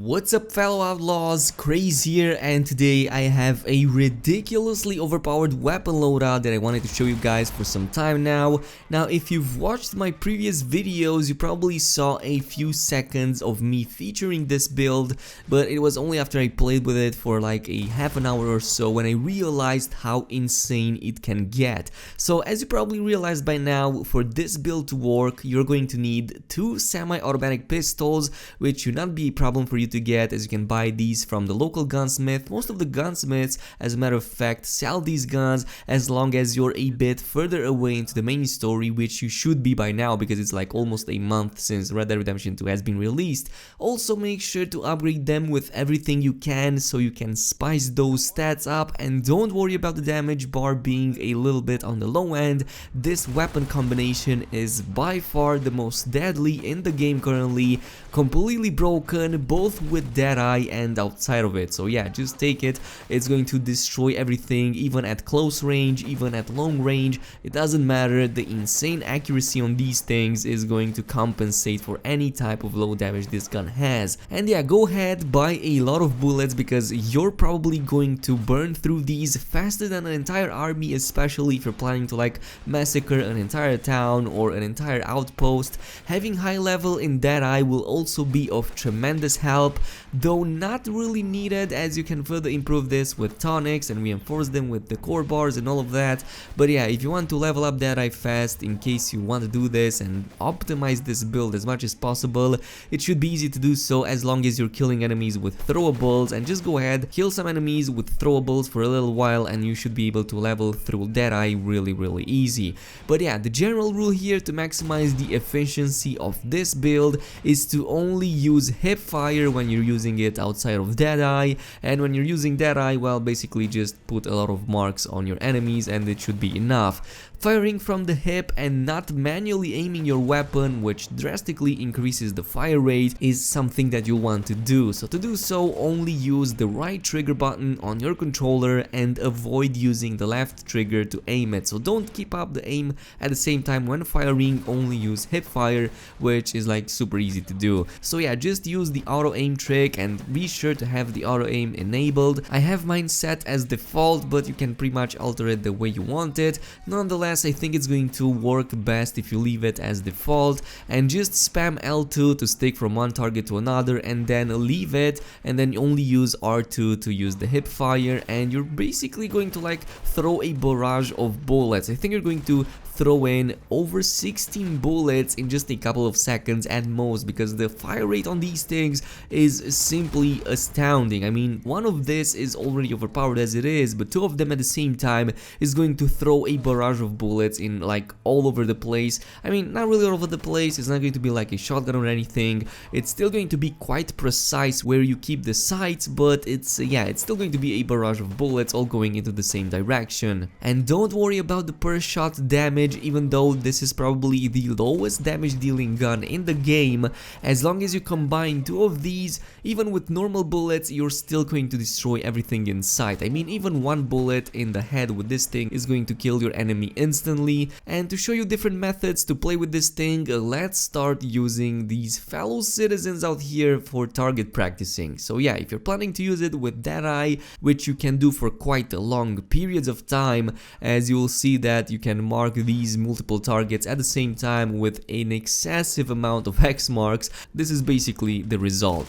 What's up, fellow outlaws? Khraze here, and today I have a ridiculously overpowered weapon loadout that I wanted to show you guys for some time now. Now, if you've watched my previous videos, you probably saw a few seconds of me featuring this build, but it was only after I played with it for like a half an hour or so when I realized how insane it can get. So as you probably realized by now, for this build to work, you're going to need two semi-automatic pistols, which should not be a problem for you to get, as you can buy these from the local gunsmith. Most of the gunsmiths, as a matter of fact, sell these guns as long as you're a bit further away into the main story, which you should be by now because it's like almost a month since Red Dead Redemption 2 has been released. Also make sure to upgrade them with everything you can so you can spice those stats up, and don't worry about the damage bar being a little bit on the low end. This weapon combination is by far the most deadly in the game currently, completely broken both with Deadeye and outside of it. So yeah, just take it. It's going to destroy everything, even at close range, even at long range. It doesn't matter. The insane accuracy on these things is going to compensate for any type of low damage this gun has. And yeah, go ahead, buy a lot of bullets because you're probably going to burn through these faster than an entire army, especially if you're planning to like massacre an entire town or an entire outpost. Having high level in Deadeye will also be of tremendous help, though not really needed, as you can further improve this with tonics and reinforce them with the core bars and all of that. But yeah, if you want to level up Deadeye fast, in case you want to do this and optimize this build as much as possible, it should be easy to do so as long as you're killing enemies with throwables. And just go ahead, kill some enemies with throwables for a little while and you should be able to level through Deadeye really easy. But yeah, the general rule here to maximize the efficiency of this build is to only use hip fire when you're using it outside of Deadeye, and when you're using Deadeye, well, basically just put a lot of marks on your enemies and it should be enough. Firing from the hip and not manually aiming your weapon, which drastically increases the fire rate, is something that you want to do. So to do so, only use the right trigger button on your controller and avoid using the left trigger to aim it. So don't keep up the aim at the same time when firing, only use hip fire, which is like super easy to do. So yeah, just use the auto aim trick and be sure to have the auto aim enabled. I have mine set as default, but you can pretty much alter it the way you want it. Nonetheless, I think it's going to work best if you leave it as default and just spam L2 to stick from one target to another, and then leave it, and then only use R2 to use the hip fire, and you're basically going to like throw a barrage of bullets. I think you're going to throw in over 16 bullets in just a couple of seconds at most, because the fire rate on these things is simply astounding. I mean, one of this is already overpowered as it is, but two of them at the same time is going to throw a barrage of bullets in like all over the place. I mean, not really all over the place, it's not going to be like a shotgun or anything. It's still going to be quite precise where you keep the sights, but it's yeah, it's still going to be a barrage of bullets all going into the same direction. And don't worry about the per shot damage, even though this is probably the lowest damage dealing gun in the game. As long as you combine two of these, even with normal bullets, you're still going to destroy everything in sight. I mean, even one bullet in the head with this thing is going to kill your enemy instantly. And to show you different methods to play with this thing, let's start using these fellow citizens out here for target practicing. So yeah, if you're planning to use it with Deadeye, which you can do for quite long periods of time, as you'll see that you can mark these multiple targets at the same time with an excessive amount of X marks, this is basically the result.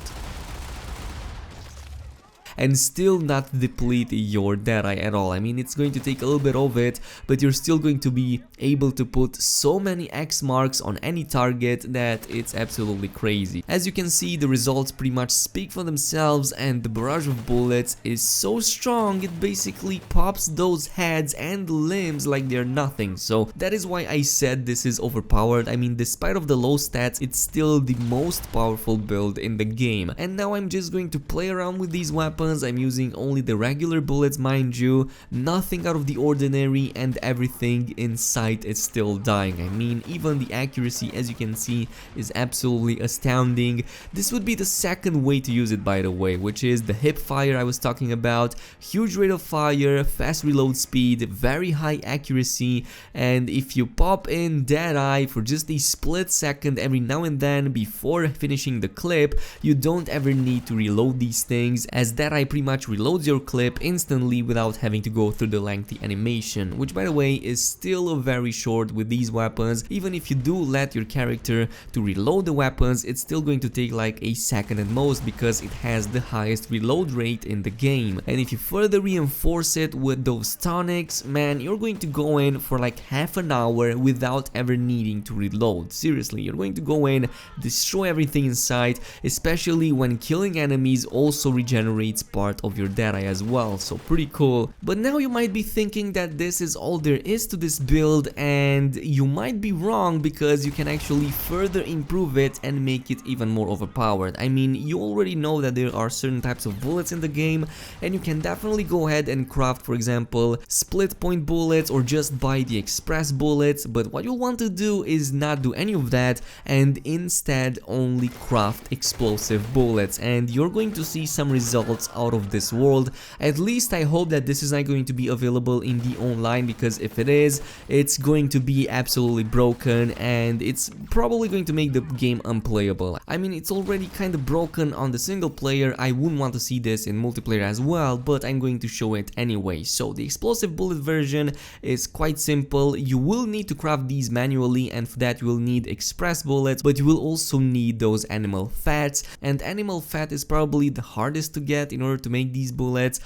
And still not deplete your Deadeye at all. I mean, it's going to take a little bit of it, but you're still going to be able to put so many X marks on any target that it's absolutely crazy. As you can see, the results pretty much speak for themselves, and the barrage of bullets is so strong it basically pops those heads and limbs like they're nothing. So that is why I said this is overpowered. I mean, despite of the low stats, it's still the most powerful build in the game. And now I'm just going to play around with these weapons weapons. I'm using only the regular bullets, mind you, nothing out of the ordinary, and everything in sight is still dying. I mean, even the accuracy, as you can see, is absolutely astounding. This would be the second way to use it, by the way, which is the hip fire I was talking about. Huge rate of fire, fast reload speed, very high accuracy, and if you pop in Deadeye for just a split second every now and then before finishing the clip, you don't ever need to reload these things, as Deadeye pretty much reloads your clip instantly without having to go through the lengthy animation, which by the way is still very short with these weapons. Even if you do let your character to reload the weapons, it's still going to take like a second at most, because it has the highest reload rate in the game. And if you further reinforce it with those tonics, man, you're going to go in for like half an hour without ever needing to reload. Seriously, you're going to go in, destroy everything in sight, especially when killing enemies also regenerates part of your Deadeye as well, so pretty cool. But now you might be thinking that this is all there is to this build, and you might be wrong, because you can actually further improve it and make it even more overpowered. I mean, you already know that there are certain types of bullets in the game, and you can definitely go ahead and craft, for example, split point bullets or just buy the express bullets. But what you'll want to do is not do any of that and instead only craft explosive bullets, and you're going to see some results out of this world. At least I hope that this is not going to be available in the online, because if it is, it's going to be absolutely broken and it's probably going to make the game unplayable. I mean, it's already kind of broken on the single player. I wouldn't want to see this in multiplayer as well, but I'm going to show it anyway. So the explosive bullet version is quite simple. You will need to craft these manually, and for that you will need express bullets, but you will also need those animal fats, and animal fat is probably the hardest to get in order to make these bullets.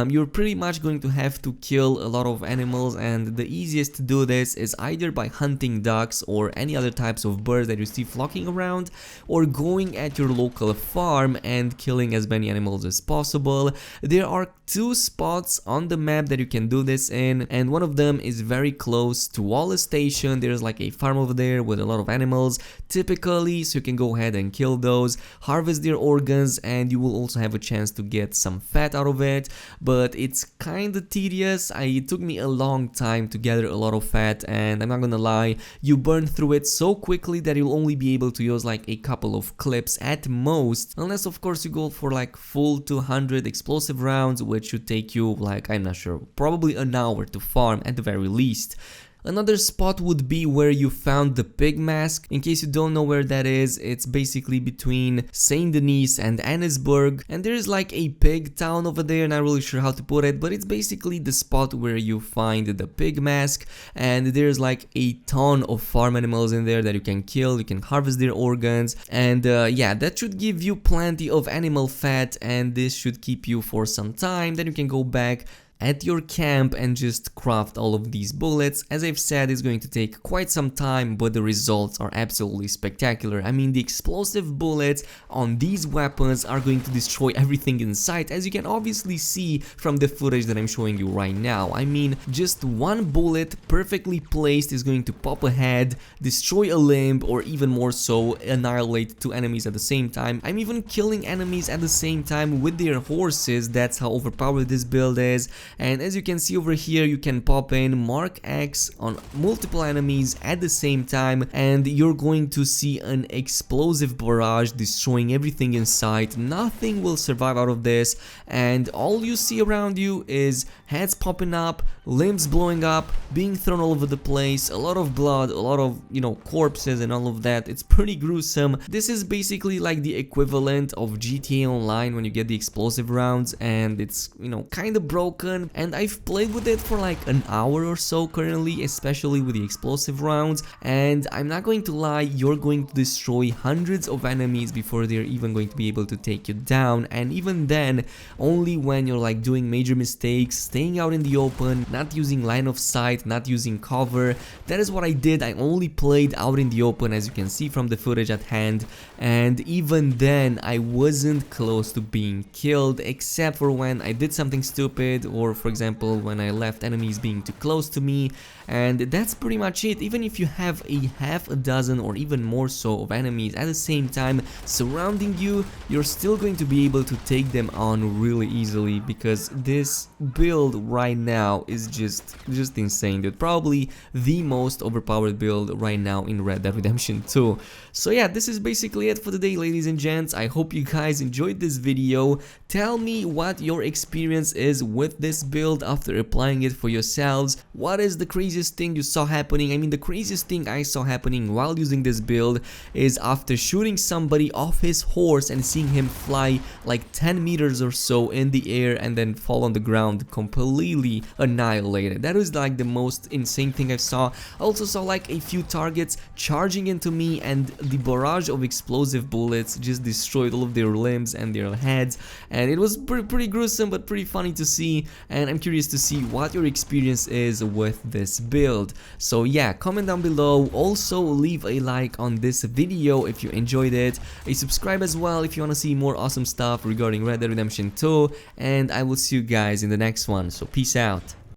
You're pretty much going to have to kill a lot of animals, and the easiest to do this is either by hunting ducks or any other types of birds that you see flocking around, or going at your local farm and killing as many animals as possible. There are two spots on the map that you can do this in, and one of them is very close to Wallace Station. There's like a farm over there with a lot of animals typically, so you can go ahead and kill those, harvest their organs, and you will also have a chance to get some fat out of it. But it's kind of tedious. It took me a long time to gather a lot of fat, and I'm not gonna lie, you burn through it so quickly that you'll only be able to use like a couple of clips at most, unless of course you go for like full 200 explosive rounds, which should take you like, I'm not sure, probably an hour to farm at the very least. Another spot would be where you found the pig mask. In case you don't know where that is, it's basically between Saint Denis and Annesburg, and there is like a pig town over there, not really sure how to put it, but it's basically the spot where you find the pig mask, and there's like a ton of farm animals in there that you can kill, you can harvest their organs, and yeah, that should give you plenty of animal fat, and this should keep you for some time. Then you can go back at your camp and just craft all of these bullets. As I've said, it's going to take quite some time, but the results are absolutely spectacular. I mean, the explosive bullets on these weapons are going to destroy everything in sight, as you can obviously see from the footage that I'm showing you right now. I mean, just one bullet perfectly placed is going to pop a head, destroy a limb, or even more so, annihilate two enemies at the same time. I'm even killing enemies at the same time with their horses. That's how overpowered this build is. And as you can see over here, you can pop in Mark X on multiple enemies at the same time, and you're going to see an explosive barrage destroying everything in sight. Nothing will survive out of this, and all you see around you is heads popping up, limbs blowing up, being thrown all over the place, a lot of blood, a lot of, you know, corpses and all of that. It's pretty gruesome. This is basically like the equivalent of GTA Online when you get the explosive rounds, and it's, you know, kind of broken. And I've played with it for like an hour or so currently, especially with the explosive rounds, and I'm not going to lie, you're going to destroy hundreds of enemies before they're even going to be able to take you down, and even then only when you're like doing major mistakes, staying out in the open, not using line of sight, not using cover. That is what I did. I only played out in the open, as you can see from the footage at hand, and even then I wasn't close to being killed, except for when I did something stupid or or for example when I left enemies being too close to me, and that's pretty much it. Even if you have a half a dozen or even more so of enemies at the same time surrounding you, you're still going to be able to take them on really easily, because this build right now is just insane, dude. Probably the most overpowered build right now in Red Dead Redemption 2. So yeah, this is basically it for today, ladies and gents. I hope you guys enjoyed this video. Tell me what your experience is with this build after applying it for yourselves. What is the craziest thing you saw happening? I mean, the craziest thing I saw happening while using this build is after shooting somebody off his horse and seeing him fly like 10 meters or so in the air and then fall on the ground completely annihilated. That was like the most insane thing I saw. I also saw like a few targets charging into me, and the barrage of explosive bullets just destroyed all of their limbs and their heads, and it was pretty gruesome but pretty funny to see, and I'm curious to see what your experience is with this build. So yeah, comment down below. Also leave a like on this video if you enjoyed it, a subscribe as well if you want to see more awesome stuff regarding Red Dead Redemption 2, and I will see you guys in the next one. So peace out.